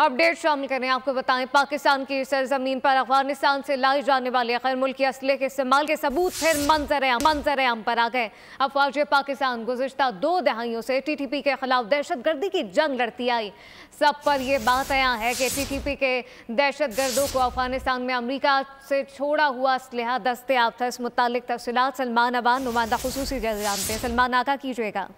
Update शामिल करें। आपको बताएं, पाकिस्तान की सरजमीन पर अफगानिस्तान से लाई जाने वाले गैर मुल्की असले के इस्तेमाल के सबूत फिर मंजर आम पर आ गए। अफवाज पाकिस्तान गुज़िश्ता 2 दहाइयों से TTP के खिलाफ दहशतगर्दी की जंग लड़ती आई। सब पर यह बात आया है कि TTP के दहशतगर्दों को अफगानिस्तान में अमरीका से छोड़ा हुआ असलहा दस्तयाब था। इस मुतालिक तफसीलात सलमान अवान, नुमाइंदा खुसूसी जानते हैं। सलमान आगा कीजिएगा।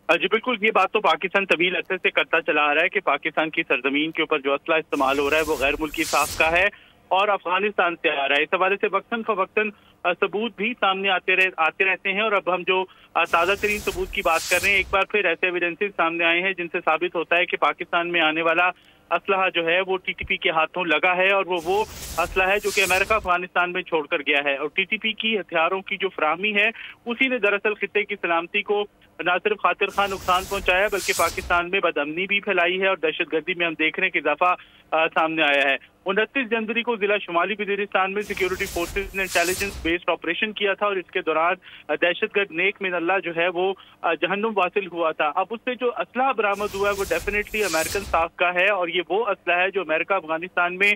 जी बिल्कुल, ये बात तो पाकिस्तान तवील अरसे से करता चला आ रहा है कि पाकिस्तान की सरजमीन के ऊपर जो असला इस्तेमाल हो रहा है वो गैर मुल्की साख का है और अफगानिस्तान से आ रहा है। इस हवाले से वक्तन फवक्तन सबूत भी सामने आते रहते हैं और अब हम जो ताज़ा तरीन सबूत की बात कर रहे हैं, एक बार फिर ऐसे एविडेंसेस सामने आए हैं जिनसे साबित होता है कि पाकिस्तान में आने वाला असलहा जो है वो TTP के हाथों लगा है और वो असला है जो कि अमेरिका अफगानिस्तान में छोड़कर गया है। और TTP की हथियारों की जो फराहमी है उसी ने दरअसल खित्ते की सलामती को न सिर्फ खातिर खां नुकसान पहुंचाया बल्कि पाकिस्तान में बदअमनी भी फैलाई है और दहशतगर्दी में हम देख रहे हैं कि इजाफा सामने आया है। 29 जनवरी को जिला शुमाली वजीरिस्तान में सिक्योरिटी फोर्सेज ने इंटेलिजेंस बेस्ड ऑपरेशन किया था और इसके दौरान दहशतगर्द नेक मिनल्ला जो है वो जहन्नुम वासिल हुआ था। अब उससे जो असला बरामद हुआ है वो डेफिनेटली अमेरिकन साख का है और ये वो असला है जो अमेरिका अफगानिस्तान में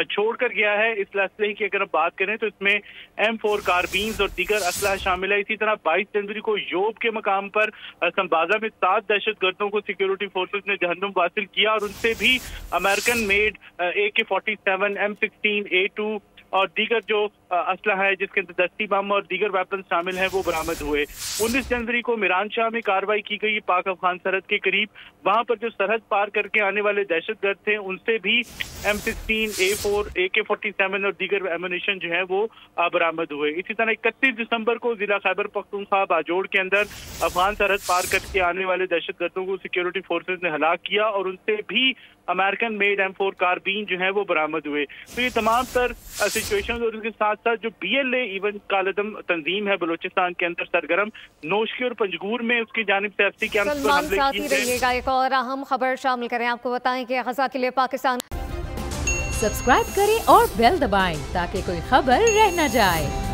छोड़कर गया है। इस असलहे की अगर हम बात करें तो इसमें M4 कारबीन्स और दीगर असला शामिल है। इसी तरह 22 जनवरी को योब के मकाम पर संबाजा में 7 दहशतगर्दों को सिक्योरिटी फोर्सेज ने जहन्नुम वासिल किया और उनसे भी American made AK-47, M16, A2 और दीगर जो असला है जिसके अंदर दस्ती बम और दीगर वेपन शामिल हैं वो बरामद हुए। 19 जनवरी को मिरान शाह में कार्रवाई की गई पाक अफगान सरहद के करीब। वहां पर जो सरहद पार करके आने वाले दहशतगर्द थे उनसे भी M16, A4, AK-47 और दीगर एमुनिशन जो है वो बरामद हुए। इसी तरह 31 दिसंबर को जिला खैबर पख्तूनख्वा बाजोड़ के अंदर अफगान सरहद पार करके आने वाले दहशतगर्दों को सिक्योरिटी फोर्सेज ने हलाक किया और उनसे भी अमेरिकन मेड M4 कारबीन जो है वो बरामद हुए। तो ये तमाम तर सिचुएशन और उसके साथ साथ जो BLA इवन कालदम तंजीम है बलूचिस्तान के अंदर सरगर्म नोशकी और पंजगूर में उसकी जानिब से FC कैंप पर हमले किए रहिएगा। एक और अहम खबर शामिल करें। आपको बताएं कि गज़ा के लिए पाकिस्तान सब्सक्राइब करें और बेल दबाएं ताकि कोई खबर रह न जाए।